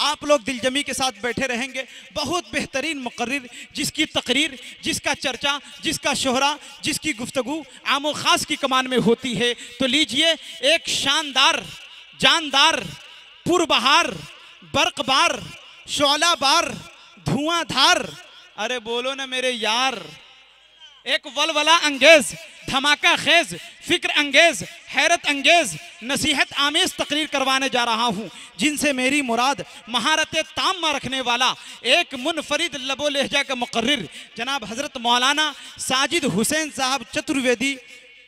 आप लोग दिलजमी के साथ बैठे रहेंगे। बहुत बेहतरीन मुकर्रिर, जिसकी तकरीर, जिसका चर्चा, जिसका शोहरा, जिसकी गुफ्तगू आमो खास की कमान में होती है। तो लीजिए एक शानदार, जानदार, पुरबहार, बर्कबार, शोलाबार, धुआंधार, अरे बोलो ना मेरे यार, एक वलवला अंगेज, धमाका खेज, फिक्र अंगेज, हैरत अंगेज, नसीहत आमेज तकरीर करवाने जा रहा हूं, जिनसे मेरी मुराद महारत ताम्मा रखने वाला एक मुनफरिद लबो लहजा का मुकर्रिर जनाब हजरत मौलाना साजिद हुसैन साहब चतुर्वेदी,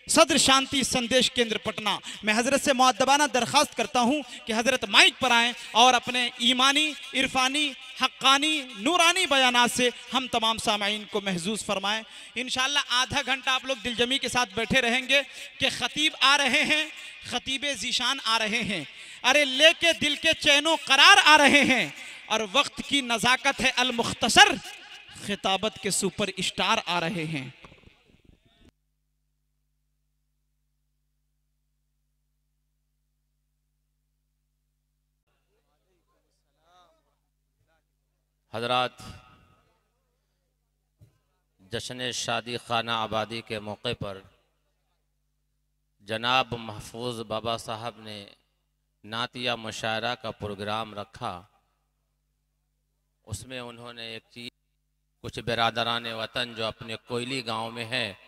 सदर शांति संदेश केंद्र पटना। मैं हजरत से मुअद्दबाना दरख्वास्त करता हूं कि हजरत माइक पर आएँ और अपने ईमानी, इरफानी, हक्कानी, नूरानी बयानात से हम तमाम सामाईन को महजूज फरमाएं। इंशाअल्लाह आधा घंटा आप लोग दिलजमी के साथ बैठे रहेंगे कि खतीब आ रहे हैं, खतीबे ज़ीशान आ रहे हैं, अरे लेके दिल के चैनो करार आ रहे हैं, और वक्त की नज़ाकत है अल मुख्तसर, खिताबत के सुपर स्टार आ रहे हैं। हजरात, जश्न शादी खाना आबादी के मौके पर जनाब महफूज बाबा साहब ने नातिया मुशायरा का प्रोग्राम रखा। उसमें उन्होंने एक चीज़, कुछ बिरादरान वतन जो अपने कोयली गांव में हैं,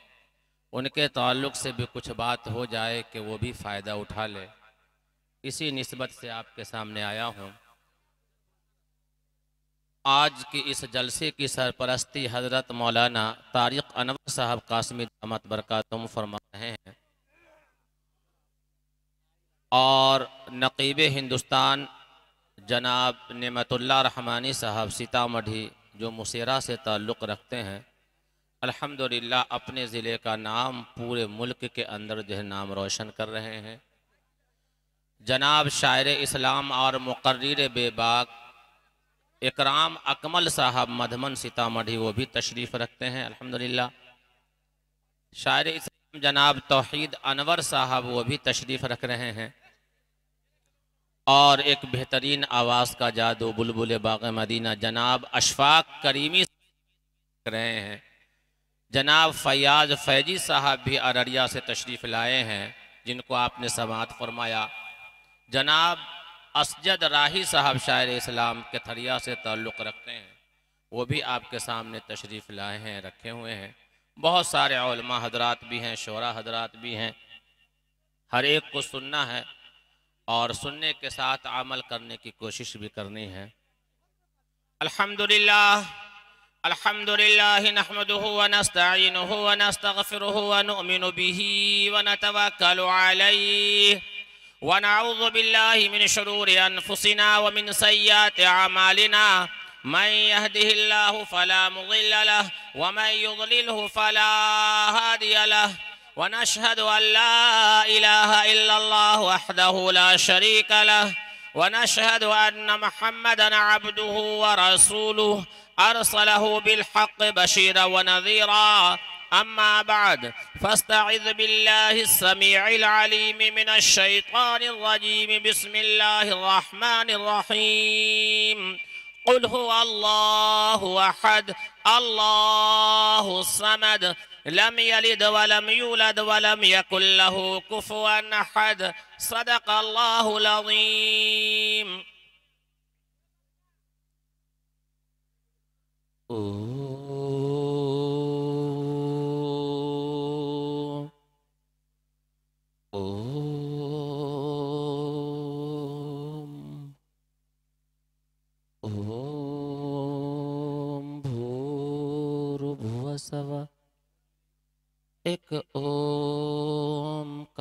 उनके ताल्लुक़ से भी कुछ बात हो जाए कि वो भी फ़ायदा उठा ले, इसी निस्बत से आपके सामने आया हूँ। आज की इस जलसे की सरपरस्ती हज़रत मौलाना तारिक अनवर साहब कासमी दामत बरकातुहुम फरमा रहे हैं, और नकीब हिंदुस्तान जनाब नेमतुल्लाह रहमानी साहब सीतामढ़ी जो मुसेरा से ताल्लुक़ रखते हैं, अल्हम्दुलिल्लाह अपने ज़िले का नाम पूरे मुल्क के अंदर जो है नाम रोशन कर रहे हैं। जनाब शायर इस्लाम और मुकर्रिर बेबाक इकराम अकमल साहब मधमन सीतामढ़ी, वो भी तशरीफ़ रखते हैं अल्हम्दुलिल्लाह। शायर इस्लाम जनाब तौहीद अनवर साहब, वो भी तशरीफ़ रख रहे हैं। और एक बेहतरीन आवाज़ का जादू बुलबुल बाग़ मदीना जनाब अशफाक करीमी रख रहे हैं। जनाब फयाज फैजी साहब भी अररिया से तशरीफ़ लाए हैं, जिनको आपने समाअत फरमाया। जनाब असजद राही साहब शायर इस्लाम के थरिया से ताल्लुक़ रखते हैं, वो भी आपके सामने तशरीफ़ लाए हैं, रखे हुए हैं। बहुत सारे उलमा हजरात भी हैं, शोरा हजरात भी हैं। हर एक को सुनना है और सुनने के साथ अमल करने की कोशिश भी करनी है। अल्हम्दुलिल्लाह अल्हम्दुलिल्लाह नहमदुहु व नस्तईनुहु व नस्तगफिरुहु व नुमिनु बिही व नतवक्कलु अलैहि व नऊज़ु बिल्लाहि मिन शुरूरि अनफुसिना व मिन सय्यिआति अमालिना मन यहदिहिल्लाहु फला मुज़िल्ल लहु व मन युज़लिलहु फला हादिय लहु व नशहदु अन ला इलाहा इल्लल्लाह वहदहु ला शरीका लहु व नशहदु अन्न मुहम्मदन अब्दुहु व रसूलुहु अरसलहु बिलहक़्क़ि बशीरन व नज़ीरा। अम्मा बाद फस्तईज़ बिल्लाहि समीइल अलीम मिनश शैतानिर रजीम। बिस्मिल्लाहिर रहमानिर रहीम। कुल हुवल्लाहु अहद अल्लाहु समद लम यलिद वलम यूलद वलम यकुल लहु कुफुवन अहद। सदक़ल्लाहुल अज़ीम। भूर्भुवस्सुः एक ओंकार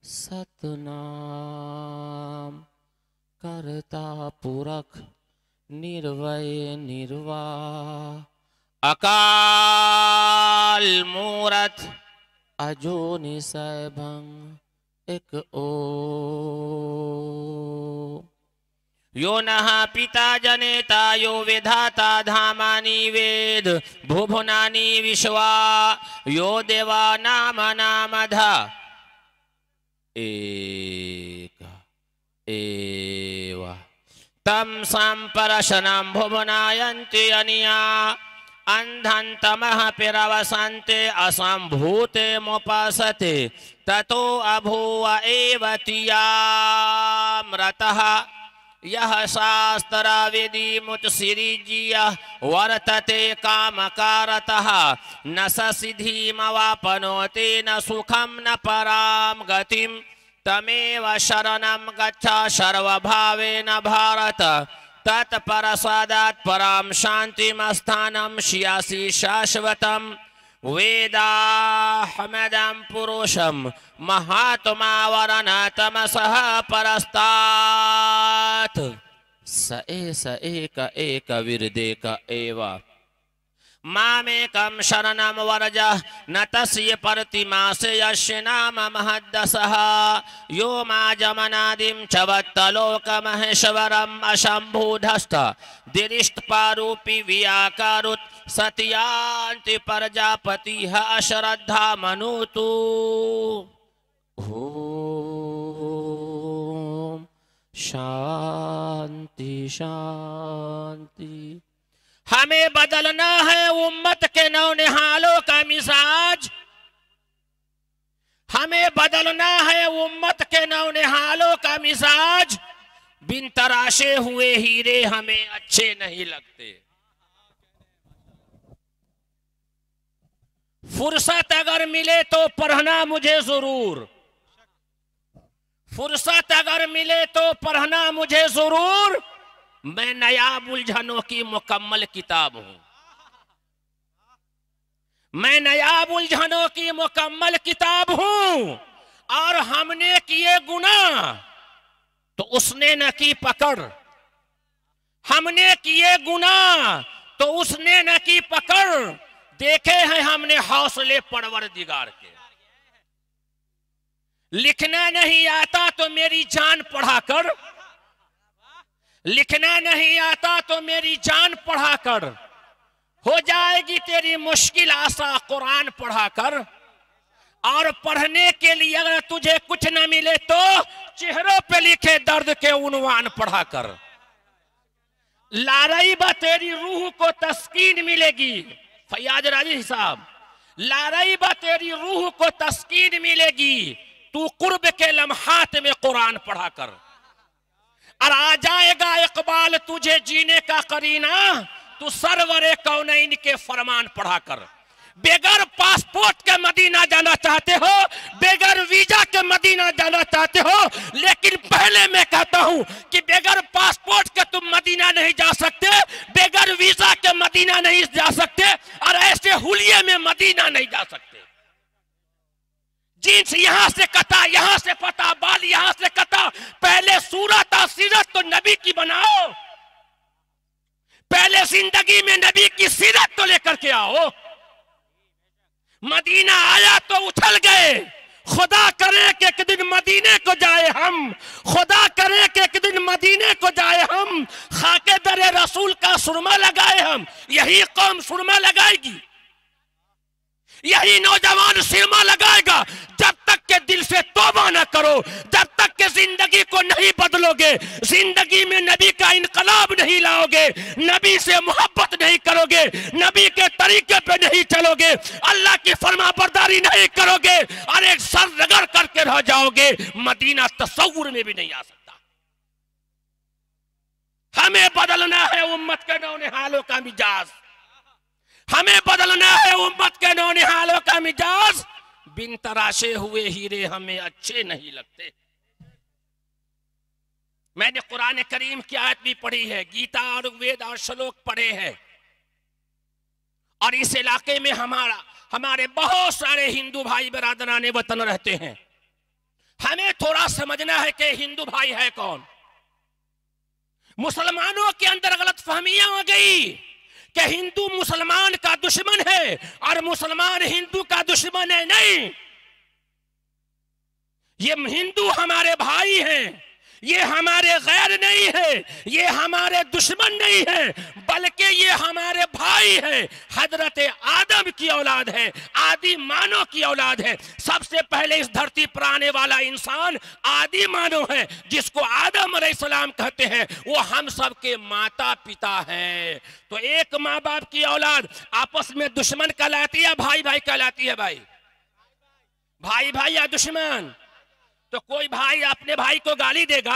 सतनाम करता पुरख निर्वय निर्वाह अकाल मूरत अजूनि सैभं। एक ओम। यो नः पिता जनेता यो विधाता धामानि वेद भुवनानि विश्वा यो देवा नाम नामधा। एक एव तम संपरशनं भुवनायन्ति अनिया अंधं तमः पिरवसन्ते असंभूते मुपासते ततो अभूव एव तियामृतः यह शास्त्रविधि मुत्सिरिज्य वर्तते कामकारतः न स सिद्धिमवाप्नोति न सुखं न परां गतिं तमेव शरणं गच्छ सर्वभावेन भारत तत्परसादात् परां शान्तिमस्थानं श्यासि शाश्वतं वेदाहमदं पुरुषं महात्मा वरनतमसः परस्तात् स एक विरदेक एव मामेकं शरणं वर्ज न तस्य प्रतिमासे यस्य नाम महद्दसः यो मा जमनादिं च वत्तलोकमहेश्वरम् अशम्भूधस्त दिरिष्टपारूपी व्याकारुत् सत्यान्ति प्रजापतिः अश्रद्धा मनुतु ओम शांति शांति। हमें बदलना है उम्मत के नौनिहालों का मिजाज, हमें बदलना है उम्मत के नौनिहालों का मिजाज। बिन तराशे हुए हीरे हमें अच्छे नहीं लगते। फुर्सत अगर मिले तो पढ़ना मुझे जरूर, फुर्सत अगर मिले तो पढ़ना मुझे जरूर। मैं नायाब उलझनों की मुकम्मल किताब हूं, मैं नायाब उलझनों की मुकम्मल किताब हूं। और हमने किए गुनाह तो उसने न की पकड़, हमने किए गुनाह तो उसने न की पकड़। देखे हैं हमने हौसले परवरदिगार के। लिखना नहीं आता तो मेरी जान पढ़ा कर, लिखना नहीं आता तो मेरी जान पढ़ा कर। हो जाएगी तेरी मुश्किल आसा कुरान पढ़ा कर। और पढ़ने के लिए अगर तुझे कुछ न मिले तो चेहरों पे लिखे दर्द के उन्वान पढ़ा कर। लारई बा तेरी रूह को तस्कीन मिलेगी, फैयाज राजी साहब, लारई बा तेरी रूह को तस्कीन मिलेगी। तू कुर्ब के लम्हात में कुरान पढ़ा कर। और आ जाएगा इकबाल तुझे जीने का करीना, तू सरवरे कौनैन के फरमान पढ़ा कर। बेगर पासपोर्ट के मदीना जाना चाहते हो, बेगर वीजा के मदीना जाना चाहते हो, लेकिन पहले मैं कहता हूं कि बेगर पासपोर्ट के तुम मदीना नहीं जा सकते, बेगर वीजा के मदीना नहीं जा सकते, और ऐसे हुलिये में मदीना नहीं जा सकते। जींस यहां से कटा, यहां से पता, बाल यहां से कटा। पहले सूरत और सीरत तो नबी की बनाओ, पहले जिंदगी में नबी की सीरत तो लेकर के आओ। मदीना आया तो उछल गए। खुदा करे कि एक दिन मदीने को जाए हम, खुदा करे कि एक दिन मदीने को जाए हम। खाके दरे रसूल का सुरमा लगाए हम। यही कौम सुरमा लगाएगी, यही नौजवान सिरमा लगाएगा। जब तक के दिल से तौबा न करो, जब तक के जिंदगी को नहीं बदलोगे, जिंदगी में नबी का इनकलाब नहीं लाओगे, नबी से मोहब्बत नहीं करोगे, नबी के तरीके पे नहीं चलोगे, अल्लाह की फरमाबरदारी नहीं करोगे, और एक सर रगड़ करके रह जाओगे, मदीना तस्वुर में भी नहीं आ सकता। हमें बदलना है उम्मत के नौनिहालों का मिजाज, हमें बदलना है उम्मत के नौनिहालों का मिजाज। बिन तराशे हुए हीरे हमें अच्छे नहीं लगते। मैंने कुरान करीम की आयत भी पढ़ी है, गीता और वेद और श्लोक पढ़े हैं। और इस इलाके में हमारे बहुत सारे हिंदू भाई बरादराने वतन रहते हैं। हमें थोड़ा समझना है कि हिंदू भाई है कौन। मुसलमानों के अंदर गलत फहमियां हो गई कि हिंदू मुसलमान का दुश्मन है और मुसलमान हिंदू का दुश्मन है। नहीं, ये हिंदू हमारे भाई हैं, ये हमारे गैर नहीं है, ये हमारे दुश्मन नहीं है, बल्कि ये हमारे भाई है। हजरत आदम की औलाद है, आदि मानव की औलाद है। सबसे पहले इस धरती पर आने वाला इंसान आदि मानव है, जिसको आदम अलैहिस्सलाम कहते हैं। वो हम सबके माता पिता हैं। तो एक माँ बाप की औलाद आपस में दुश्मन कहलाती है, भाई भाई कहलाती है? भाई भाई भाई या दुश्मन? तो कोई भाई अपने भाई को गाली देगा,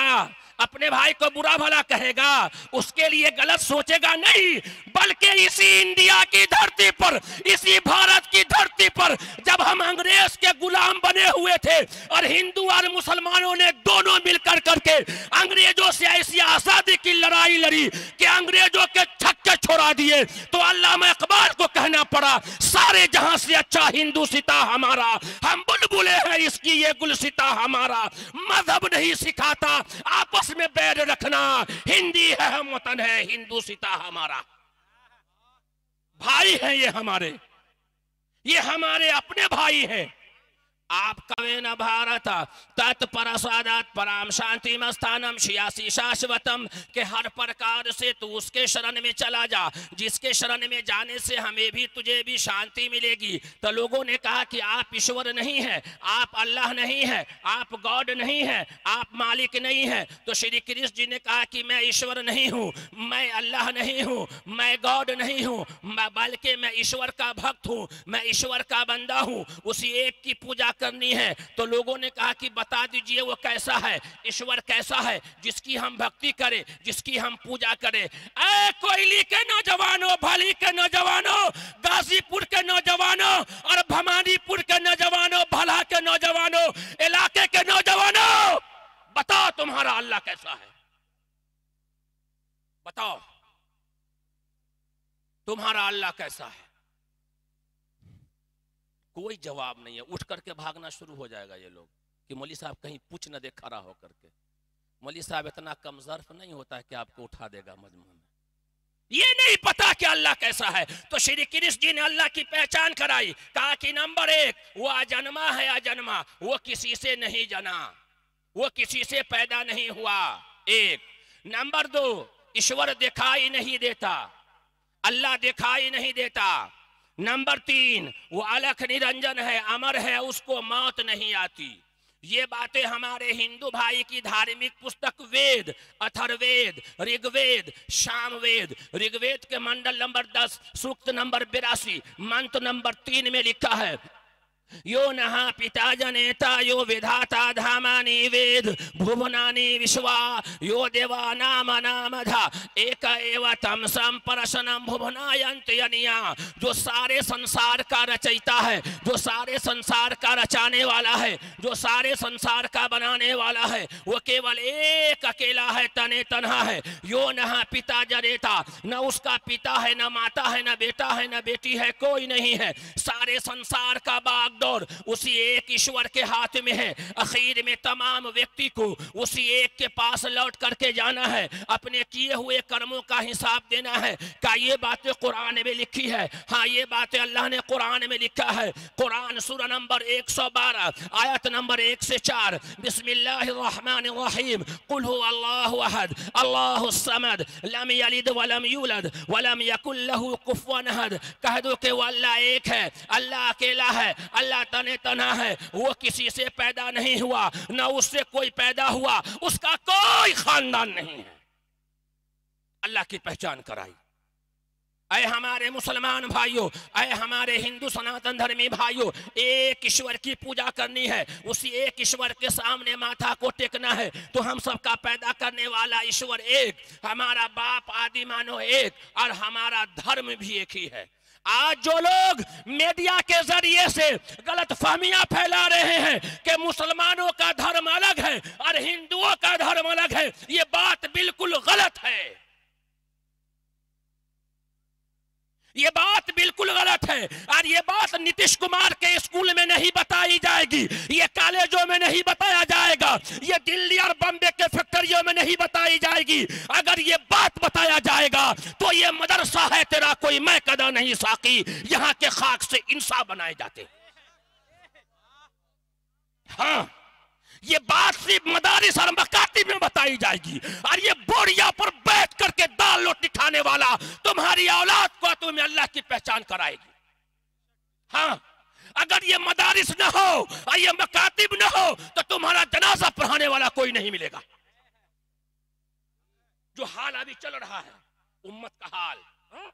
अपने भाई को बुरा भला कहेगा, उसके लिए गलत सोचेगा नहीं। बल्कि इसी इंडिया की धरती पर, इसी भारत की धरती पर जब हम अंग्रेज के गुलाम बने हुए थे और हिंदू और मुसलमानों ने दोनों मिलकर करके अंग्रेजों से ऐसी आजादी की लड़ाई लड़ी कि अंग्रेजों के छक्के छोड़ा दिए, तो अल्लामा इकबाल को कहना पड़ा, सारे जहां से अच्छा हिंदू सिता हमारा, हम बुलबुले हैं इसकी ये गुलसिता हमारा। मजहब नहीं सिखाता आपस में बैर रखना, हिंदी है हम वतन है हिंदू सिता हमारा। भाई हैं ये हमारे अपने भाई हैं। आप कवे न भारत तत्परसादात पराम शांति मस्थानम शियासी शाश्वतम, के हर प्रकार से तू उसके शरण में चला जा जिसके शरण में जाने से हमें भी तुझे भी शांति मिलेगी। तो लोगों ने कहा कि आप ईश्वर नहीं है, आप अल्लाह नहीं है, आप गॉड नहीं है, आप मालिक नहीं है। तो श्री कृष्ण जी ने कहा कि मैं ईश्वर नहीं हूँ, मैं अल्लाह नहीं हूँ, मैं गॉड नहीं हूँ, बल्कि मैं ईश्वर का भक्त हूँ, मैं ईश्वर का बंदा हूँ, उसी एक की पूजा करनी है। तो लोगों ने कहा कि बता दीजिए वो कैसा है, ईश्वर कैसा है जिसकी हम भक्ति करें, जिसकी हम पूजा करें। ऐ कोयली के नौजवानों, भली के नौजवानों, गाजीपुर के नौजवानों और भवानीपुर के नौजवानों, भला के नौजवानों, इलाके के नौजवानों, बताओ तुम्हारा अल्लाह कैसा है? बताओ तुम्हारा अल्लाह कैसा है? कोई जवाब नहीं है। उठ करके भागना शुरू हो जाएगा ये लोग कि मौलवी साहब कहीं पूछ न दे खड़ा होकर के। मौलवी साहब इतना कमजोर नहीं होता है कि आपको उठा देगा मजमू में। ये नहीं पता कि अल्लाह कैसा है। तो श्री कृष्ण जी ने अल्लाह की पहचान कराई, कहा कि नंबर 1 वो अजन्मा है, अजन्मा, वो किसी से नहीं जना, वो किसी से पैदा नहीं हुआ, एक। नंबर 2 ईश्वर दिखाई नहीं देता, अल्लाह दिखाई नहीं देता। नंबर 3 वो अलख निरंजन है, अमर है, उसको मौत नहीं आती। ये बातें हमारे हिंदू भाई की धार्मिक पुस्तक वेद, अथर्ववेद, ऋग्वेद, सामवेद, ऋग्वेद के मंडल नंबर 10 सूक्त नंबर 82 मंत्र नंबर 3 में लिखा है, यो नहा पिता जनेता यो विधाता धामानि वेद भुवनानि विश्वा यो देवानाम नामधा एक एव तम संपरशनम भुवनायंतयनिया। जो सारे संसार का रचयिता है, जो सारे संसार का रचाने वाला है, जो सारे संसार का बनाने वाला है, वो केवल एक अकेला है, तने तन्हा है। यो नहा पिता जनेता, न उसका पिता है, न माता है, न बेटा है, न बेटी है, कोई नहीं है। सारे संसार का बाग दौर उसी एक ईश्वर के हाथ में है। आखिर में तमाम व्यक्ति को उसी एक के पास लौट करके जाना है, अपने किए हुए कर्मों का हिसाब देना है। क्या ये बातें कुरान में लिखी है? हाँ, ये बातें अल्लाह ने कुरान में लिखा है। कुरान सूरा नंबर 112 आयत नंबर 1 से 4, बिस्मिल्लाहिर्रहमानिर्रहीम, कुल हु अल्लाहु अहद अल्लाहुस समद लम यलिद वलम यूलद वलम यकुल लहू कुफुवन अहद। कह दो कि वो अल्लाह एक है, अल्लाह अकेला है, अल्लाह तने तना है, वो किसी से पैदा नहीं हुआ, ना उससे कोई पैदा हुआ, उसका कोई खानदान नहीं है। अल्लाह की पहचान कराई। ऐ हमारे मुसलमान भाइयों, ऐ हमारे हिंदू सनातन धर्मी भाइयों, एक ईश्वर की पूजा करनी है, उसी एक ईश्वर के सामने माथा को टेकना है। तो हम सबका पैदा करने वाला ईश्वर एक, हमारा बाप आदि मानो एक, और हमारा धर्म भी एक ही है। आज जो लोग मीडिया के जरिए से गलत फहमियां फैला रहे हैं कि मुसलमानों का धर्म अलग है और हिंदुओं का धर्म अलग है, ये बात बिल्कुल गलत है। ये बात बिल्कुल गलत है। और ये बात नीतीश कुमार के स्कूल में नहीं बताई जाएगी, ये कॉलेजों में नहीं बताया जाएगा, ये दिल्ली और बम्बे के फैक्ट्रियों में नहीं बताई जाएगी। अगर ये बात बताया जाएगा तो ये मदरसा है तेरा कोई मैं कदा नहीं साकी, यहाँ के खाक से इंसान बनाए जाते। हाँ, ये बात सिर्फ मदारिस और मकातिब में बताई जाएगी, और ये बोरिया पर बैठ करके दाल रोटी खाने वाला तुम्हारी औलाद को तुम्हें अल्लाह की पहचान कराएगी। हाँ, अगर ये मदारिस न हो और ये मकातिब न हो तो तुम्हारा जनाजा पढ़ाने वाला कोई नहीं मिलेगा। जो हाल अभी चल रहा है उम्मत का हाल, हाँ?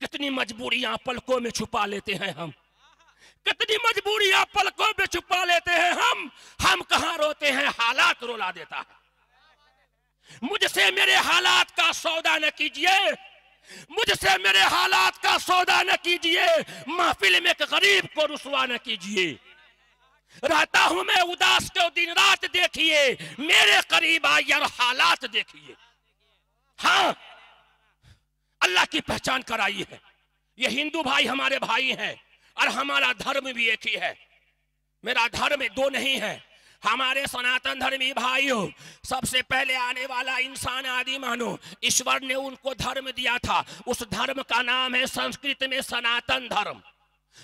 कितनी मजबूरियां पलकों में छुपा लेते हैं हम, कितनी मजबूरियां पलकों में छुपा लेते हैं हम कहां रोते हैं, हालात रुला देता है। मुझसे मेरे हालात का सौदा न कीजिए, मुझसे मेरे हालात का सौदा न कीजिए, महफिल में एक गरीब को रुसवा न कीजिए। रहता हूं मैं उदास को दिन रात, देखिए मेरे करीब आइए और हालात देखिए। हाँ, अल्लाह की पहचान कराई है। ये हिंदू भाई हमारे भाई हैं और हमारा धर्म भी एक ही है। मेरा धर्म दो नहीं है। हमारे सनातन धर्मी भाइयों, सबसे पहले आने वाला इंसान आदि मानो, ईश्वर ने उनको धर्म दिया था। उस धर्म का नाम है संस्कृत में सनातन धर्म।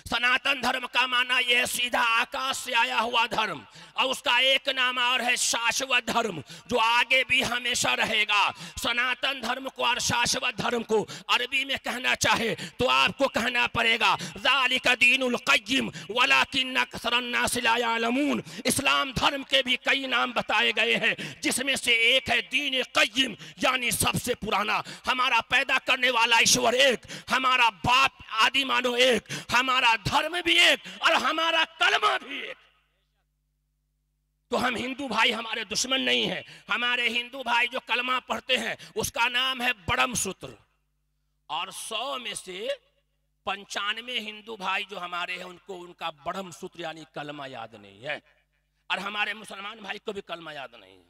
सनातन धर्म का माना यह है सीधा आकाश से आया हुआ धर्म, और उसका एक नाम और है शाश्वत धर्म, जो आगे भी हमेशा रहेगा। सनातन धर्म को और शाश्वत धर्म को अरबी में कहना चाहे तो आपको कहना पड़ेगा ज़ालिका दीनुल क़य्यिम वलाकिन्न अक्सरन्नास ला यअलमून। इस्लाम धर्म के भी कई नाम बताए गए हैं, जिसमें से एक है दीन क़य्यिम, यानी सबसे पुराना। हमारा पैदा करने वाला ईश्वर एक, हमारा बाप आदि मानो एक, हमारा धर्म भी एक और हमारा कलमा भी एक। तो हम हिंदू भाई हमारे दुश्मन नहीं है। हमारे हिंदू भाई जो कलमा पढ़ते हैं उसका नाम है ब्रह्म सूत्र, और 100 में से 95 हिंदू भाई जो हमारे हैं उनको उनका ब्रह्म सूत्र यानी कलमा याद नहीं है, और हमारे मुसलमान भाई को भी कलमा याद नहीं है।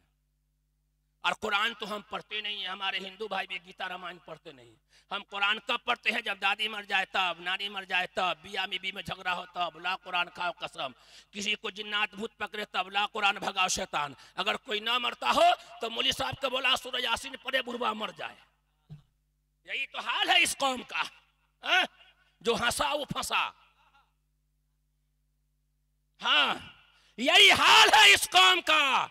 और कुरान तो हम पढ़ते नहीं है। हमारे हिंदू भाई भी गीता रामायण पढ़ते नहीं। हम कुरान कब पढ़ते हैं? जब दादी मर जाए तब, नानी मर जाए तब, बिया बीबी में झगड़ा हो तब, ला कुरान खाओ कसम, किसी को जिन्नात भूत पकड़े तब, ला कुरान भगाओ शैतान। अगर कोई ना मरता हो तो मौलवी साहब को बोला सूरह यासीन पढ़े बुढ़वा मर जाए। यही तो हाल है इस कौम का, है? जो हंसा वो फंसा। हाँ, यही हाल है इस कौम का।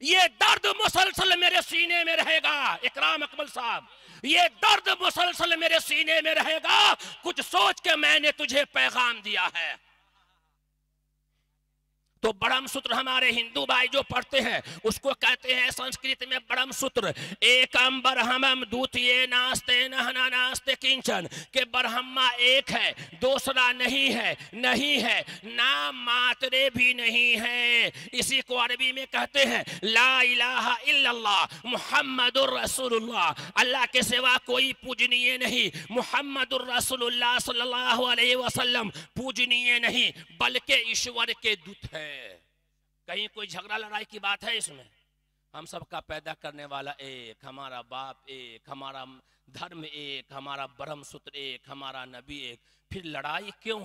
ये दर्द मुसलसल मेरे सीने में रहेगा। इकराम अकमल साहब, ये दर्द मुसलसल मेरे सीने में रहेगा। कुछ सोच के मैंने तुझे पैगाम दिया है। तो ब्रह्म सूत्र हमारे हिंदू भाई जो पढ़ते हैं उसको कहते हैं संस्कृत में ब्रह्म सूत्र। एकम ब्रह्मम द्वितीय नास्ते नहना नास्ते किंचन, के ब्रह्मा एक है, दूसरा नहीं है, नहीं है, नाम मात्रे भी नहीं है। इसी को अरबी में कहते हैं ला इलाहा इल्लल्लाह मुहम्मदुर रसूलुल्लाह। अल्लाह के सिवा कोई पूजनीय नहीं, मुहम्मदुर रसूलुल्लाह सल्लल्लाहु अलैहि वसल्लम पूजनीय नहीं बल्कि ईश्वर के दूत है। कहीं कोई झगड़ा लड़ाई की बात है इसमें? हम सबका पैदा करने वाला एक, हमारा बाप एक, हमारा धर्म एक, हमारा ब्रह्म सूत्र एक, हमारा नबी एक। फिर लड़ाई क्यों?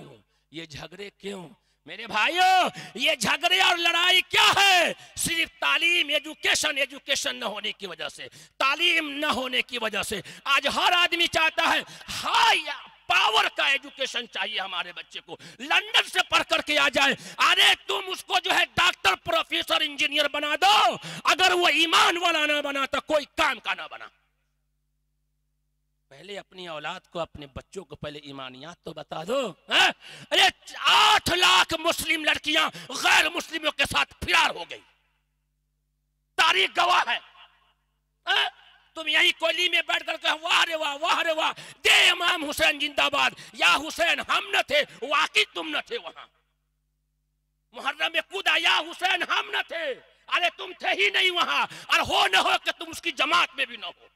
ये झगड़े क्यों? मेरे भाइयों, ये झगड़े और लड़ाई क्या है? सिर्फ तालीम, एजुकेशन न होने की वजह से, तालीम न होने की वजह से। आज हर आदमी चाहता है हाई पावर का एजुकेशन चाहिए हमारे बच्चे को, लंदन से पढ़ करके आ जाए। अरे तुम उसको जो है डॉक्टर, प्रोफेसर, इंजीनियर बना दो, अगर वो ईमान वाला ना बना तो कोई काम का ना बना। पहले अपनी औलाद को, अपने बच्चों को पहले ईमानियात तो बता दो। अरे 8 लाख मुस्लिम लड़कियां गैर मुस्लिमों के साथ फिरार हो गई, तारीख गवाह है। तुम यही कोयली में बैठ कर वाह रे वाह, वाह रे वाह, दे इमाम हुसैन जिंदाबाद, या हुसैन हम न थे, वाकई तुम न थे वहां। मुहर्रम में कूदा, या हुसैन हम न थे, अरे तुम थे ही नहीं वहां, और हो न हो कि तुम उसकी जमात में भी न हो।